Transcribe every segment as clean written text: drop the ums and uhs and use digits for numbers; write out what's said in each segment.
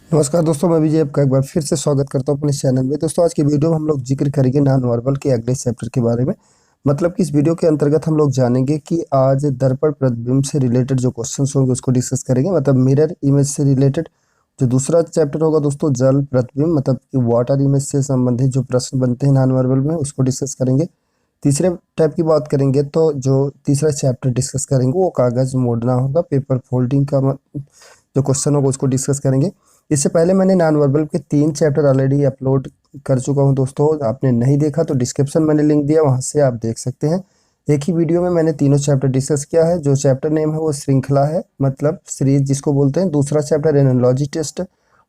नमस्कार दोस्तों, मैं विजय आपका एक बार फिर से स्वागत करता हूं अपने चैनल में। दोस्तों, आज की वीडियो में हम लोग जिक्र करेंगे नॉन वर्बल के अगले चैप्टर के बारे में। मतलब कि इस वीडियो के अंतर्गत हम लोग जानेंगे कि आज दर्पण प्रतिबिंब से रिलेटेड जो क्वेश्चंस होंगे उसको डिस्कस करेंगे। मतलब मिरर इमेज से रिलेटेड जो दूसरा चैप्टर होगा दोस्तों, जल प्रतिबिंब मतलब कि वाटर इमेज से संबंधित जो प्रश्न बनते हैं नॉन वर्बल में उसको डिस्कस करेंगे। तीसरे टाइप की बात करेंगे तो जो तीसरा चैप्टर डिस्कस करेंगे वो कागज मोड़ना होगा, पेपर फोल्डिंग का जो क्वेश्चन होगा उसको डिस्कस करेंगे। इससे पहले मैंने नॉन वर्बल के 3 चैप्टर ऑलरेडी अपलोड कर चुका हूं दोस्तों। आपने नहीं देखा तो डिस्क्रिप्शन मैंने लिंक दिया, वहां से आप देख सकते हैं। एक ही वीडियो में मैंने तीनों चैप्टर डिस्कस किया है। जो चैप्टर नेम है वो श्रृंखला है, मतलब सीरीज जिसको बोलते हैं। दूसरा चैप्टर एनालॉजी टेस्ट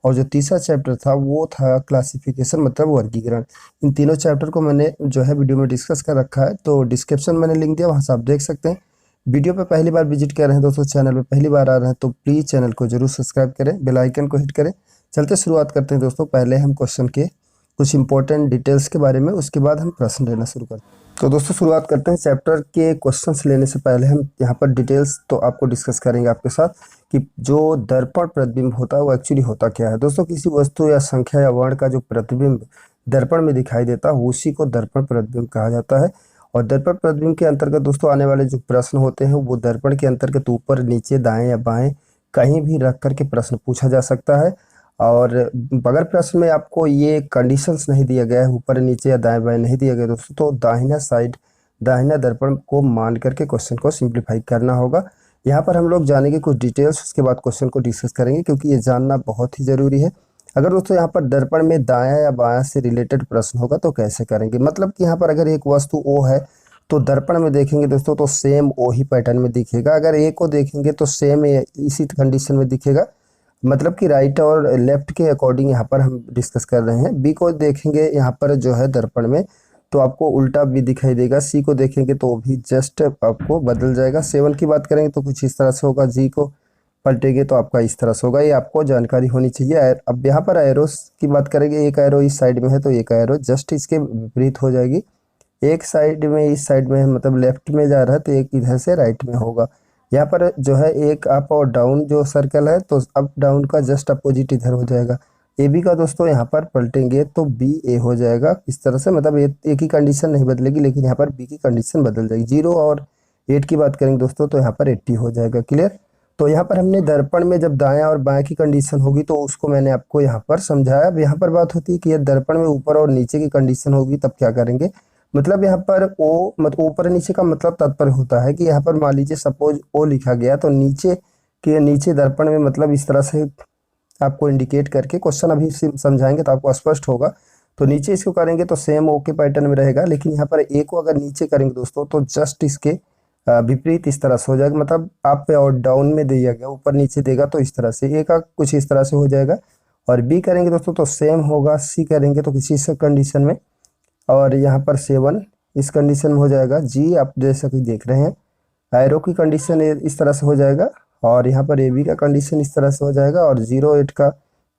और जो तीसरा चैप्टर था वो था क्लासिफिकेशन मतलब वर्गीकरण। इन तीनों चैप्टर को मैंने जो है वीडियो में डिस्कस कर रखा है, तो डिस्क्रिप्शन मैंने लिंक दिया, वहाँ से आप देख सकते हैं। वीडियो पे पहली बार विजिट कर रहे हैं दोस्तों, चैनल पे पहली बार आ रहे हैं तो प्लीज़ चैनल को जरूर सब्सक्राइब करें, बेल आइकन को हिट करें। चलते शुरुआत करते हैं दोस्तों। पहले हम क्वेश्चन के कुछ इंपॉर्टेंट डिटेल्स के बारे में, उसके बाद हम प्रश्न लेना शुरू करते हैं। तो दोस्तों शुरुआत करते हैं। चैप्टर के क्वेश्चंस लेने से पहले हम यहाँ पर डिटेल्स तो आपको डिस्कस करेंगे आपके साथ कि जो दर्पण प्रतिबिंब होता है वो एक्चुअली होता क्या है। दोस्तों, किसी वस्तु या संख्या या वर्ण का जो प्रतिबिंब दर्पण में दिखाई देता है उसी को दर्पण प्रतिबिंब कहा जाता है। और दर्पण प्रतिबिंब के अंतर्गत दोस्तों आने वाले जो प्रश्न होते हैं वो दर्पण के अंतर्गत ऊपर नीचे दाएं या बाएं कहीं भी रख करके प्रश्न पूछा जा सकता है। और अगर प्रश्न में आपको ये कंडीशंस नहीं दिया गया है, ऊपर नीचे या दाएं बाएं नहीं दिया गया दोस्तों, तो दाहिना साइड दाहिना दर्पण को मान करके क्वेश्चन को सिंप्लीफाई करना होगा। यहाँ पर हम लोग जानेंगे कुछ डिटेल्स, उसके बाद क्वेश्चन को डिस्कस करेंगे क्योंकि ये जानना बहुत ही जरूरी है। अगर दोस्तों यहाँ पर दर्पण में दायां या बायां से रिलेटेड प्रश्न होगा तो कैसे करेंगे। मतलब कि यहाँ पर अगर एक वस्तु ओ है तो दर्पण में देखेंगे दोस्तों तो सेम ओ ही पैटर्न में दिखेगा। अगर ए को देखेंगे तो सेम इसी कंडीशन में दिखेगा। मतलब कि राइट और लेफ्ट के अकॉर्डिंग यहाँ पर हम डिस्कस कर रहे हैं। बी को देखेंगे यहाँ पर जो है दर्पण में तो आपको उल्टा भी दिखाई देगा। सी को देखेंगे तो भी जस्ट आपको बदल जाएगा। 7 की बात करेंगे तो कुछ इस तरह से होगा। जी को पलटेंगे तो आपका इस तरह से होगा। ये आपको जानकारी होनी चाहिए। अब यहाँ पर एरोस की बात करेंगे, एक एरो इस साइड में है तो एक एरो जस्ट इसके विपरीत हो जाएगी। एक साइड में इस साइड में है मतलब लेफ्ट में जा रहा है तो एक इधर से राइट में होगा। यहाँ पर जो है एक अप और डाउन जो सर्कल है तो अप डाउन का जस्ट अपोजिट इधर हो जाएगा। ए बी का दोस्तों यहाँ पर पलटेंगे तो बी ए हो जाएगा इस तरह से। मतलब एक ही कंडीशन नहीं बदलेगी लेकिन यहाँ पर बी की कंडीशन बदल जाएगी। 0 और 8 की बात करेंगे दोस्तों तो यहाँ पर 80 हो जाएगा। क्लियर। तो यहाँ पर हमने दर्पण में जब दायां और बाएं की कंडीशन होगी तो उसको मैंने आपको यहाँ पर समझाया। अब यहाँ पर बात होती है कि यह दर्पण में ऊपर और नीचे की कंडीशन होगी तब क्या करेंगे। मतलब यहाँ पर ओ मतलब ऊपर नीचे का मतलब तात्पर्य होता है कि यहाँ पर मान लीजिए सपोज ओ लिखा गया तो नीचे के नीचे दर्पण में मतलब इस तरह से आपको इंडिकेट करके क्वेश्चन अभी समझाएंगे तो आपको स्पष्ट होगा। तो नीचे इसको करेंगे तो सेम ओ के पैटर्न में रहेगा, लेकिन यहाँ पर ए को अगर नीचे करेंगे दोस्तों तो जस्ट इसके विपरीत इस तरह से हो जाएगा। मतलब आप पे और डाउन में दिया गया, ऊपर नीचे देगा तो इस तरह से ए का कुछ इस तरह से हो जाएगा। और बी करेंगे दोस्तों तो सेम होगा। सी करेंगे तो किसी से कंडीशन में, और यहाँ पर 7 इस कंडीशन में हो जाएगा। जी आप जैसा कि देख रहे हैं एरो की कंडीशन इस तरह से हो जाएगा और यहाँ पर ए बी का कंडीशन इस तरह से हो जाएगा। और 0 8 का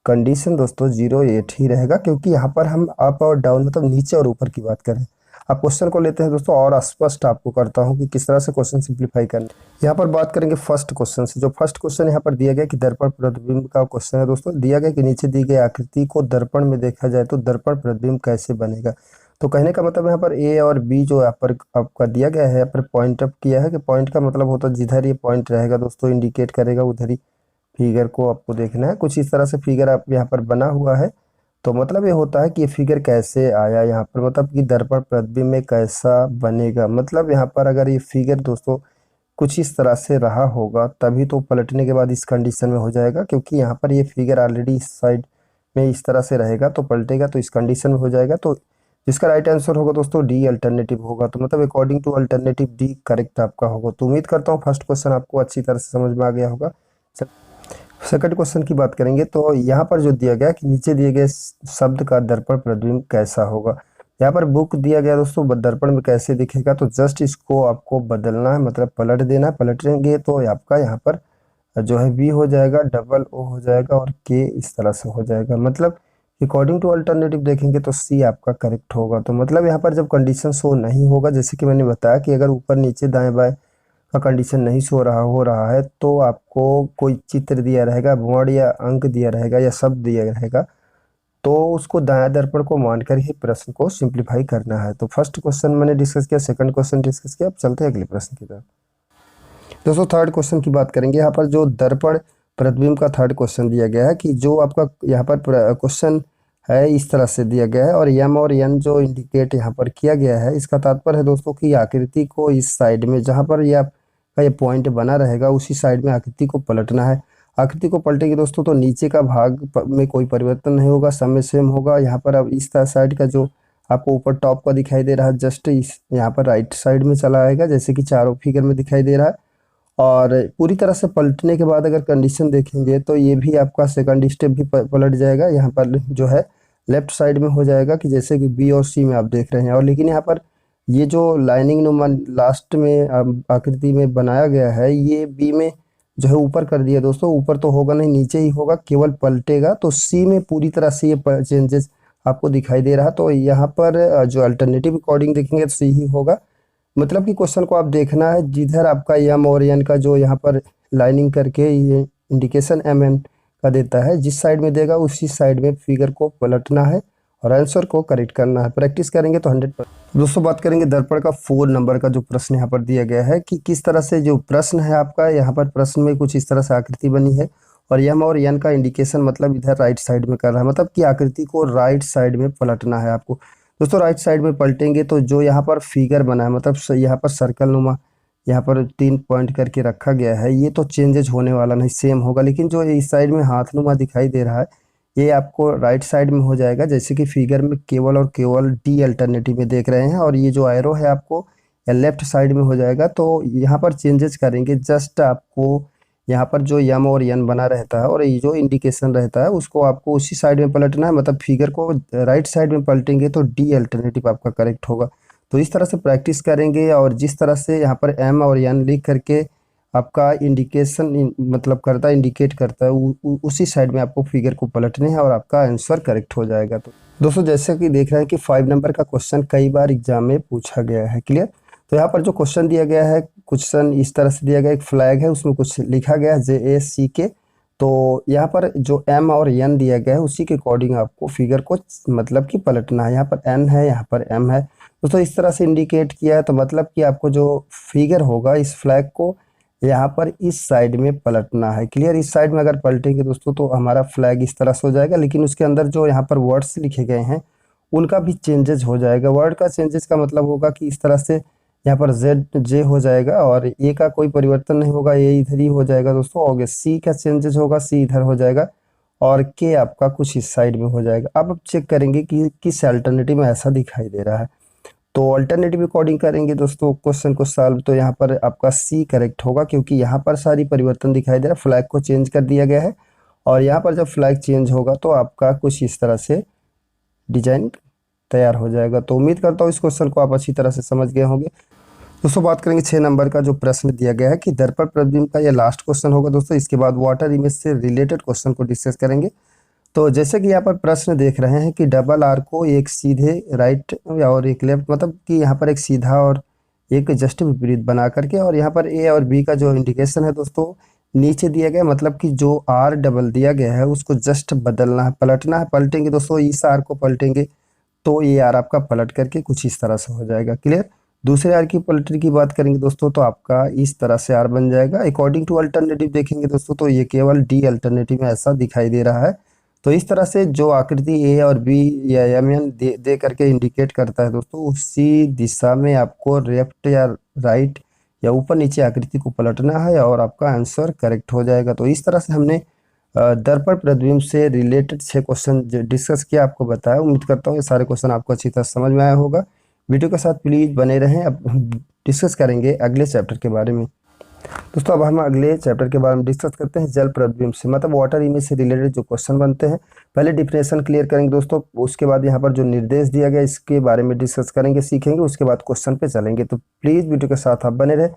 कंडीशन दोस्तों 0 8 ही रहेगा क्योंकि यहाँ पर हम अप और डाउन मतलब नीचे और ऊपर की बात करें। अब क्वेश्चन को लेते हैं दोस्तों और स्पष्ट आपको करता हूँ कि किस तरह से क्वेश्चन सिंप्लीफाई करना। यहाँ पर बात करेंगे फर्स्ट क्वेश्चन से। जो फर्स्ट क्वेश्चन यहाँ पर दिया गया कि दर्पण प्रतिबिंब का क्वेश्चन है दोस्तों। दिया गया कि नीचे दी गई आकृति को दर्पण में देखा जाए तो दर्पण प्रतिबिंब कैसे बनेगा। तो कहने का मतलब यहाँ पर ए और बी जो यहाँ पर आपका दिया गया है, यहाँ पर पॉइंट अप किया है कि पॉइंट का मतलब होता है जिधर ये पॉइंट रहेगा दोस्तों इंडिकेट करेगा उधर ही फिगर को आपको देखना है। कुछ इस तरह से फिगर आप यहाँ पर बना हुआ है। तो मतलब ये होता है कि ये फिगर कैसे आया यहाँ पर, मतलब कि दर्पण प्रतिबिंब में कैसा बनेगा। मतलब यहाँ पर अगर ये फिगर दोस्तों कुछ इस तरह से रहा होगा तभी तो पलटने के बाद इस कंडीशन में हो जाएगा, क्योंकि यहाँ पर ये फिगर ऑलरेडी इस साइड में इस तरह से रहेगा तो पलटेगा तो इस कंडीशन में हो जाएगा। तो जिसका राइट आंसर होगा दोस्तों डी अल्टरनेटिव होगा। तो मतलब according to alternative D correct आपका होगा। तो उम्मीद करता हूँ फर्स्ट क्वेश्चन आपको अच्छी तरह से समझ में आ गया होगा। सेकंड क्वेश्चन की बात करेंगे तो यहाँ पर जो दिया गया कि नीचे दिए गए शब्द का दर्पण प्रतिबिंब कैसा होगा। यहाँ पर बुक दिया गया दोस्तों दर्पण में कैसे दिखेगा, तो जस्ट इसको आपको बदलना है, मतलब पलट देना है। पलटेंगे तो आपका यहाँ पर जो है बी हो जाएगा, डबल ओ हो जाएगा और के इस तरह से हो जाएगा। मतलब अकॉर्डिंग टू अल्टरनेटिव देखेंगे तो सी आपका करेक्ट होगा। तो मतलब यहाँ पर जब कंडीशन शो नहीं होगा, जैसे कि मैंने बताया कि अगर ऊपर नीचे दाएं बाएं का कंडीशन नहीं हो रहा है तो आपको कोई चित्र दिया रहेगा, वर्ण या अंक दिया रहेगा या शब्द दिया रहेगा, तो उसको दायां दर्पण को मानकर ही प्रश्न को सिंप्लीफाई करना है। तो फर्स्ट क्वेश्चन मैंने डिस्कस किया, सेकंड क्वेश्चन डिस्कस किया। अब चलते हैं अगले प्रश्न की तरफ। दोस्तों थर्ड क्वेश्चन की बात करेंगे। यहाँ पर जो दर्पण प्रतिबिंब का थर्ड क्वेश्चन दिया गया है कि जो आपका यहाँ पर क्वेश्चन है इस तरह से दिया गया है और यम और एन जो इंडिकेट यहाँ पर किया गया है, इसका तात्पर्य है दोस्तों कि आकृति को इस साइड में जहाँ पर ये आपका ये पॉइंट बना रहेगा उसी साइड में आकृति को पलटना है। आकृति को पलटेगी दोस्तों तो नीचे का भाग में कोई परिवर्तन नहीं होगा, सब में सेम होगा। यहाँ पर अब इस साइड का जो आपको ऊपर टॉप का दिखाई दे रहा है जस्ट इस यहाँ पर राइट साइड में चला आएगा, जैसे कि चारों फिगर में दिखाई दे रहा है। और पूरी तरह से पलटने के बाद अगर कंडीशन देखेंगे तो ये भी आपका सेकंड स्टेप भी पलट जाएगा। यहाँ पर जो है लेफ्ट साइड में हो जाएगा कि जैसे कि बी और सी में आप देख रहे हैं। और लेकिन यहाँ पर ये जो लाइनिंग नुमा लास्ट में आकृति में बनाया गया है, ये बी में जो है ऊपर कर दिया दोस्तों। ऊपर तो होगा नहीं, नीचे ही होगा, केवल पलटेगा। तो सी में पूरी तरह से ये चेंजेस आपको दिखाई दे रहा। तो यहाँ पर जो अल्टरनेटिव अकॉर्डिंग देखेंगे तो सी ही होगा। मतलब कि क्वेश्चन को आप देखना है जिधर आपका यम और एन का जो यहाँ पर लाइनिंग करके ये इंडिकेशन एम एन का देता है, जिस साइड में देगा उसी साइड में फिगर को पलटना है और आंसर को करेक्ट करना है। प्रैक्टिस करेंगे तो 100%। दोस्तों बात करेंगे दर्पण का 4 नंबर का जो प्रश्न यहाँ पर दिया गया है कि किस तरह से जो प्रश्न है आपका, यहाँ पर प्रश्न में कुछ इस तरह से आकृति बनी है और यम और एन का इंडिकेशन मतलब इधर राइट साइड में कर रहा है, मतलब कि आकृति को राइट साइड में पलटना है आपको। दोस्तों राइट साइड में पलटेंगे तो जो यहाँ पर फिगर बना है, मतलब यहाँ पर सर्कल नुमा यहाँ पर 3 पॉइंट करके रखा गया है, ये तो चेंजेज होने वाला नहीं, सेम होगा। लेकिन जो इस साइड में हाथ नुमा दिखाई दे रहा है ये आपको राइट साइड में हो जाएगा, जैसे कि फिगर में केवल और केवल डी अल्टरनेटिव में देख रहे हैं। और ये जो एरो है आपको लेफ्ट साइड में हो जाएगा। तो यहाँ पर चेंजेस करेंगे, जस्ट आपको यहाँ पर जो यम और एन बना रहता है और ये जो इंडिकेशन रहता है उसको आपको उसी साइड में पलटना है, मतलब फिगर को राइट साइड में पलटेंगे तो डी अल्टरनेटिव आपका करेक्ट होगा। तो इस तरह से प्रैक्टिस करेंगे और जिस तरह से यहाँ पर एम और एन लिख करके आपका इंडिकेशन मतलब करता है, इंडिकेट करता है, उसी साइड में आपको फिगर को पलटने हैं और आपका आंसर करेक्ट हो जाएगा। तो दोस्तों जैसे कि देख रहे हैं कि 5 नंबर का क्वेश्चन कई बार एग्जाम में पूछा गया है, क्लियर। तो यहाँ पर जो क्वेश्चन दिया गया है, क्वेश्चन इस तरह से दिया गया, एक फ्लैग है उसमें कुछ लिखा गया है JACK। तो यहाँ पर जो एम और एन दिया गया है उसी के अकॉर्डिंग आपको फिगर को मतलब कि पलटना है। यहाँ पर एन है, यहाँ पर एम है दोस्तों, इस तरह से इंडिकेट किया है। तो मतलब कि आपको जो फिगर होगा इस फ्लैग को यहाँ पर इस साइड में पलटना है, क्लियर। इस साइड में अगर पलटेंगे दोस्तों तो हमारा फ्लैग इस तरह से हो जाएगा, लेकिन उसके अंदर जो यहाँ पर वर्ड्स लिखे गए हैं उनका भी चेंजेस हो जाएगा। वर्ड का चेंजेस का मतलब होगा कि इस तरह से यहाँ पर जे हो जाएगा और ए का कोई परिवर्तन नहीं होगा, ये इधर ही हो जाएगा दोस्तों। और सी का चेंजेस होगा, सी इधर हो जाएगा और के आपका कुछ इस साइड में हो जाएगा। अब चेक करेंगे कि किस अल्टरनेटिव में ऐसा दिखाई दे रहा है। तो अल्टरनेटिव अकॉर्डिंग करेंगे दोस्तों क्वेश्चन को सॉल्व, तो यहाँ पर आपका सी करेक्ट होगा क्योंकि यहाँ पर सारी परिवर्तन दिखाई दे रहा है, फ्लैग को चेंज कर दिया गया है। और यहाँ पर जब फ्लैग चेंज होगा तो आपका कुछ इस तरह से डिजाइन तैयार हो जाएगा। तो उम्मीद करता हूँ इस क्वेश्चन को आप अच्छी तरह से समझ गए होंगे। दोस्तों बात करेंगे 6 नंबर का जो प्रश्न दिया गया है कि दर्पण प्रतिबिंब का ये लास्ट क्वेश्चन होगा दोस्तों। इसके बाद वाटर इमेज से रिलेटेड क्वेश्चन को डिस्कस करेंगे। तो जैसे कि यहाँ पर प्रश्न देख रहे हैं कि डबल आर को एक सीधे राइट और एक लेफ्ट, मतलब कि यहाँ पर एक सीधा और एक जस्ट विपरीत बना करके, और यहाँ पर ए और बी का जो इंडिकेशन है दोस्तों नीचे दिया गया, मतलब कि जो आर डबल दिया गया है उसको जस्ट बदलना है, पलटना है। पलटेंगे दोस्तों, इस आर को पलटेंगे तो ये आर आपका पलट करके कुछ इस तरह से हो जाएगा, क्लियर। दूसरे आर की पलटी की बात करेंगे दोस्तों तो आपका इस तरह से आर बन जाएगा। अकॉर्डिंग टू अल्टरनेटिव देखेंगे दोस्तों तो ये केवल डी अल्टरनेटिव में ऐसा दिखाई दे रहा है। तो इस तरह से जो आकृति ए और बी या एम एन दे करके इंडिकेट करता है दोस्तों, उसी दिशा में आपको लेफ्ट या राइट या ऊपर नीचे आकृति को पलटना है और आपका आंसर करेक्ट हो जाएगा। तो इस तरह से हमने दर्पण प्रतिबिंब से रिलेटेड 6 क्वेश्चन डिस्कस किया, आपको बताया। उम्मीद करता हूँ ये सारे क्वेश्चन आपको अच्छी तरह समझ में आया होगा। वीडियो के साथ प्लीज़ बने रहें। अब डिस्कस करेंगे अगले चैप्टर के बारे में। दोस्तों अब हम अगले चैप्टर के बारे में डिस्कस करते हैं जल प्रतिबिंब से, मतलब वाटर इमेज से रिलेटेड जो क्वेश्चन बनते हैं। पहले डिफिनेशन क्लियर करेंगे दोस्तों, उसके बाद यहाँ पर जो निर्देश दिया गया इसके बारे में डिस्कस करेंगे, सीखेंगे, उसके बाद क्वेश्चन पे चलेंगे। तो प्लीज़ वीडियो के साथ आप बने रहें,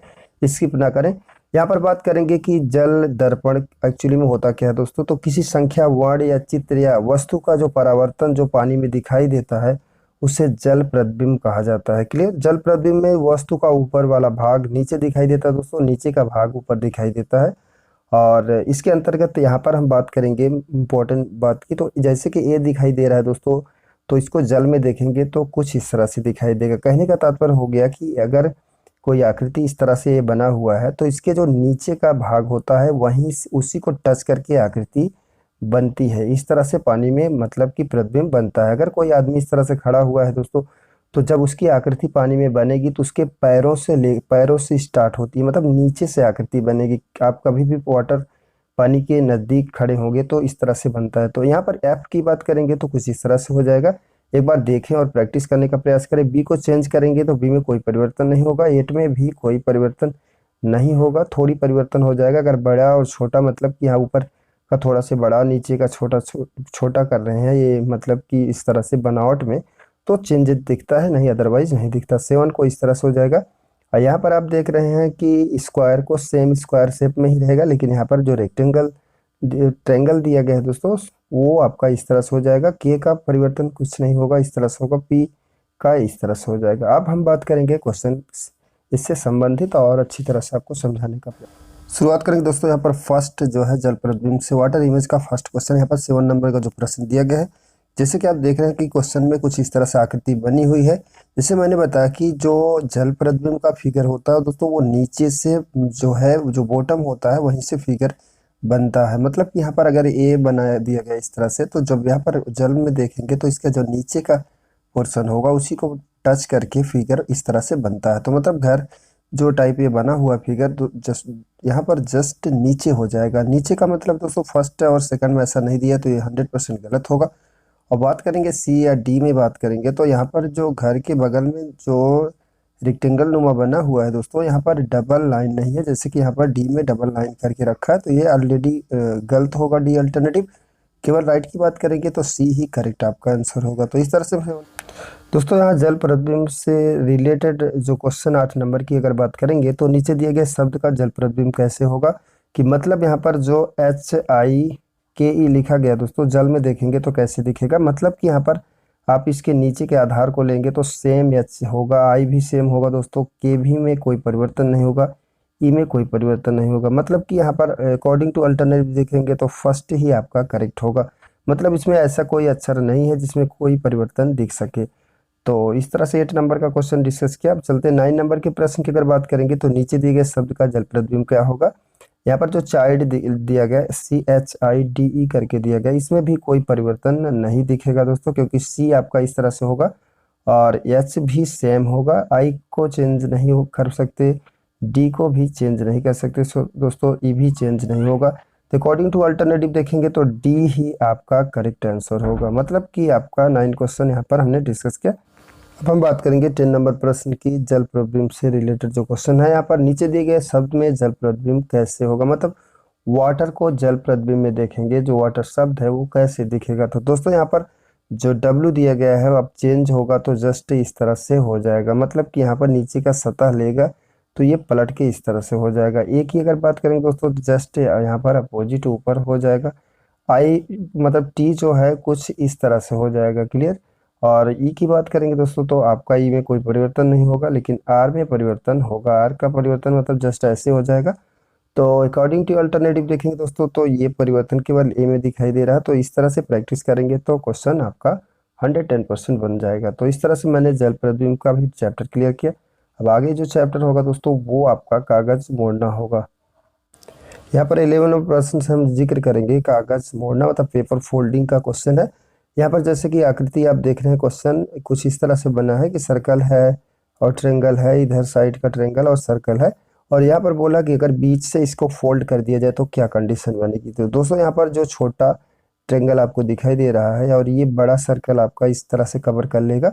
स्किप ना करें। यहाँ पर बात करेंगे कि जल दर्पण एक्चुअली में होता क्या है दोस्तों। तो किसी संख्या, वर्ण या चित्र या वस्तु का जो परावर्तन जो पानी में दिखाई देता है उसे जल प्रतिबिंब कहा जाता है। क्लियर। जल प्रतिबिंब में वस्तु का ऊपर वाला भाग नीचे दिखाई देता है दोस्तों, नीचे का भाग ऊपर दिखाई देता है। और इसके अंतर्गत यहाँ पर हम बात करेंगे इम्पोर्टेंट बात की, तो जैसे कि ए दिखाई दे रहा है दोस्तों, तो इसको जल में देखेंगे तो कुछ इस तरह से दिखाई देगा। कहने का तात्पर्य हो गया कि अगर कोई आकृति इस तरह से ये बना हुआ है तो इसके जो नीचे का भाग होता है वहीं उसी को टच करके आकृति बनती है। इस तरह से पानी में मतलब कि प्रतिबिंब बनता है। अगर कोई आदमी इस तरह से खड़ा हुआ है दोस्तों, तो जब उसकी आकृति पानी में बनेगी तो उसके पैरों से स्टार्ट होती है, मतलब नीचे से आकृति बनेगी। आप कभी भी वाटर पानी के नज़दीक खड़े होंगे तो इस तरह से बनता है। तो यहाँ पर एफ की बात करेंगे तो कुछ इस तरह से हो जाएगा। एक बार देखें और प्रैक्टिस करने का प्रयास करें। बी को चेंज करेंगे तो बी में कोई परिवर्तन नहीं होगा, एट में भी कोई परिवर्तन नहीं होगा, थोड़ी परिवर्तन हो जाएगा। अगर बड़ा और छोटा मतलब कि यहाँ ऊपर का थोड़ा से बड़ा, नीचे का छोटा कर रहे हैं, ये मतलब कि इस तरह से बनावट में तो चेंज दिखता है, नहीं अदरवाइज नहीं दिखता। सेवन को इस तरह से हो जाएगा। और यहाँ पर आप देख रहे हैं कि स्क्वायर को सेम स्क्वायर शेप में ही रहेगा, लेकिन यहाँ पर जो ट्रेंगल दिया गया है दोस्तों वो आपका इस तरह से हो जाएगा। के का परिवर्तन कुछ नहीं होगा, इस तरह से होगा। पी का इस तरह से हो जाएगा। अब हम बात करेंगे क्वेश्चन इससे संबंधित और अच्छी तरह से आपको समझाने का प्रयास। शुरुआत करेंगे दोस्तों यहाँ पर फर्स्ट जो है जल प्रतिबिंब से वाटर इमेज का फर्स्ट क्वेश्चन। यहाँ पर 7 नंबर का जो प्रश्न दिया गया है, जैसे कि आप देख रहे हैं कि क्वेश्चन में कुछ इस तरह से आकृति बनी हुई है। जैसे मैंने बताया कि जो जल प्रतिबिंब का फिगर होता है दोस्तों वो नीचे से जो है जो बॉटम होता है वहीं से फिगर बनता है। मतलब कि यहाँ पर अगर ए बना दिया गया इस तरह से, तो जब यहाँ पर जल में देखेंगे तो इसका जो नीचे का पोर्शन होगा उसी को टच करके फिगर इस तरह से बनता है। तो मतलब घर जो टाइप ये बना हुआ फिगर तो जस्ट यहाँ पर जस्ट नीचे हो जाएगा। नीचे का मतलब दोस्तों फर्स्ट और सेकंड में ऐसा नहीं दिया तो ये 100% गलत होगा। और बात करेंगे सी या डी में बात करेंगे तो यहाँ पर जो घर के बगल में जो रेक्टेंगल नुमा बना हुआ है दोस्तों, यहाँ पर डबल लाइन नहीं है, जैसे कि यहाँ पर डी में डबल लाइन करके रखा है, तो ये ऑलरेडी गलत होगा, डी अल्टरनेटिव। केवल राइट की बात करेंगे तो सी ही करेक्ट आपका आंसर होगा। तो इस तरह से दोस्तों यहाँ जल प्रतिबिंब से रिलेटेड जो क्वेश्चन 8 नंबर की अगर बात करेंगे तो नीचे दिए गए शब्द का जल प्रतिबिंब कैसे होगा, कि मतलब यहाँ पर जो HIKE लिखा गया दोस्तों जल में देखेंगे तो कैसे दिखेगा। मतलब कि यहाँ पर आप इसके नीचे के आधार को लेंगे तो सेम एच होगा, आई भी सेम होगा दोस्तों, के भी में कोई परिवर्तन नहीं होगा, ई में कोई परिवर्तन नहीं होगा। मतलब कि यहाँ पर अकॉर्डिंग टू अल्टरनेटिव देखेंगे तो फर्स्ट ही आपका करेक्ट होगा। मतलब इसमें ऐसा कोई अक्षर नहीं है जिसमें कोई परिवर्तन दिख सके। तो इस तरह से 8 नंबर का क्वेश्चन डिस्कस किया। अब चलते हैं 9 नंबर के प्रश्न की अगर बात करेंगे तो नीचे दिए गए शब्द का जल प्रतिबिंब क्या होगा। यहाँ पर जो चाइल्ड दिया गया CHIDE करके दिया गया, इसमें भी कोई परिवर्तन नहीं दिखेगा दोस्तों, क्योंकि सी आपका इस तरह से होगा और एच भी सेम होगा। आई को चेंज नहीं कर सकते, डी को भी चेंज नहीं कर सकते दोस्तों, ई भी चेंज नहीं होगा। तो अकॉर्डिंग टू अल्टरनेटिव देखेंगे तो डी ही आपका करेक्ट आंसर होगा। मतलब कि आपका 9 क्वेश्चन यहाँ पर हमने डिस्कस किया। अब हम बात करेंगे 10 नंबर प्रश्न की। जल प्रतिबिंब से रिलेटेड जो क्वेश्चन है, यहाँ पर नीचे दिए गए शब्द में जल प्रतिबिंब कैसे होगा। मतलब वाटर को जल प्रतिबिंब में देखेंगे, जो वाटर शब्द है वो कैसे दिखेगा। तो दोस्तों यहाँ पर जो W दिया गया है अब चेंज होगा तो जस्ट इस तरह से हो जाएगा। मतलब कि यहाँ पर नीचे का सतह लेगा तो ये पलट के इस तरह से हो जाएगा। ए की अगर बात करेंगे दोस्तों तो जस्ट यहाँ पर अपोजिट ऊपर हो जाएगा। आई मतलब टी जो है कुछ इस तरह से हो जाएगा। क्लियर। और ई की बात करेंगे दोस्तों तो आपका ई में कोई परिवर्तन नहीं होगा, लेकिन आर में परिवर्तन होगा। आर का परिवर्तन मतलब जस्ट ऐसे हो जाएगा। तो अकॉर्डिंग टू अल्टरनेटिव देखेंगे दोस्तों तो ये परिवर्तन केवल ए में दिखाई दे रहा है। तो इस तरह से प्रैक्टिस करेंगे तो क्वेश्चन आपका 110% बन जाएगा। तो इस तरह से मैंने जल प्रतिबिंब का भी चैप्टर क्लियर किया। अब आगे जो चैप्टर होगा दोस्तों वो आपका कागज मोड़ना होगा। यहाँ पर 11 प्रश्न से हम जिक्र करेंगे कागज मोड़ना मतलब पेपर फोल्डिंग का क्वेश्चन है। यहाँ पर जैसे कि आकृति आप देख रहे हैं, क्वेश्चन कुछ इस तरह से बना है कि सर्कल है और ट्रेंगल है, इधर साइड का ट्रेंगल और सर्कल है, और यहाँ पर बोला कि अगर बीच से इसको फोल्ड कर दिया जाए तो क्या कंडीशन बनेगी। तो दोस्तों यहाँ पर जो छोटा ट्रेंगल आपको दिखाई दे रहा है और ये बड़ा सर्कल आपका इस तरह से कवर कर लेगा,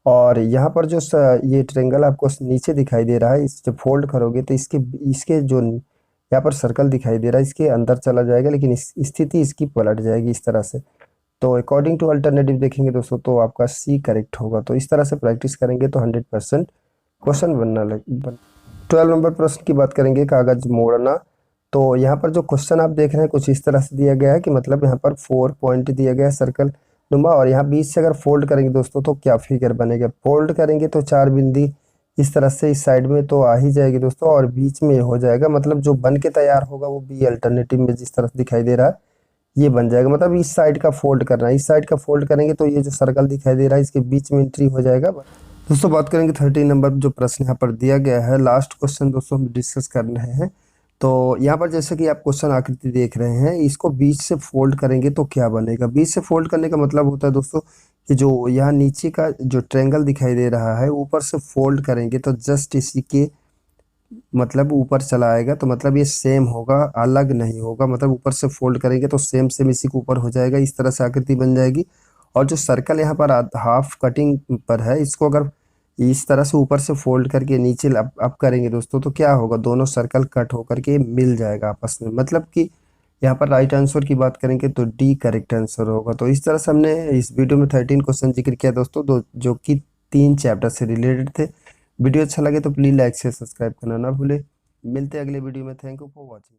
और यहाँ पर जो ये ट्रेंगल आपको नीचे दिखाई दे रहा है, इस जब फोल्ड करोगे तो इसके जो यहाँ पर सर्कल दिखाई दे रहा है इसके अंदर चला जाएगा, लेकिन इस स्थिति इसकी पलट जाएगी इस तरह से। तो अकॉर्डिंग टू अल्टरनेटिव देखेंगे दोस्तों तो आपका सी करेक्ट होगा। तो इस तरह से प्रैक्टिस करेंगे तो 100% क्वेश्चन बनना 12 नंबर प्रश्न की बात करेंगे कागज मोड़ना। तो यहाँ पर जो क्वेश्चन आप देख रहे हैं कुछ इस तरह से दिया गया है कि मतलब यहाँ पर 4 पॉइंट दिया गया है सर्कल नुमा, और यहाँ बीच से अगर फोल्ड करेंगे दोस्तों तो क्या फिगर बनेगा। फोल्ड करेंगे तो चार बिंदी इस तरह से इस साइड में तो आ ही जाएगी दोस्तों, और बीच में हो जाएगा, मतलब जो बन के तैयार होगा वो बी अल्टरनेटिव में जिस तरह से दिखाई दे रहा है ये बन जाएगा। मतलब इस साइड का फोल्ड करना है, इस साइड का फोल्ड करेंगे तो ये जो सर्कल दिखाई दे रहा है इसके बीच में एंट्री हो जाएगा। दोस्तों बात करेंगे 13 नंबर जो प्रश्न यहाँ पर दिया गया है, लास्ट क्वेश्चन दोस्तों हम डिस्कस कर रहे हैं। तो यहाँ पर जैसे कि आप क्वेश्चन आकृति देख रहे हैं, इसको बीच से फोल्ड करेंगे तो क्या बनेगा। बीच से फोल्ड करने का मतलब होता है दोस्तों कि जो यहाँ नीचे का जो ट्रायंगल दिखाई दे रहा है ऊपर से फोल्ड करेंगे तो जस्ट इसी के मतलब ऊपर चला आएगा, तो मतलब ये सेम होगा, अलग नहीं होगा। मतलब ऊपर से फोल्ड करेंगे तो सेम सेम इसी के ऊपर हो जाएगा, इस तरह से आकृति बन जाएगी। और जो सर्कल यहाँ पर हाफ कटिंग पर है, इसको अगर इस तरह से ऊपर से फोल्ड करके नीचे अप करेंगे दोस्तों तो क्या होगा, दोनों सर्कल कट होकर के मिल जाएगा आपस में। मतलब कि यहाँ पर राइट आंसर की बात करेंगे तो डी करेक्ट आंसर होगा। तो इस तरह से हमने इस वीडियो में 13 क्वेश्चन जिक्र किया दोस्तों, दो जो कि 3 चैप्टर से रिलेटेड थे। वीडियो अच्छा लगे तो प्लीज़ लाइक से सब्सक्राइब करना ना भूले। मिलते हैं अगले वीडियो में। Thank you for watching.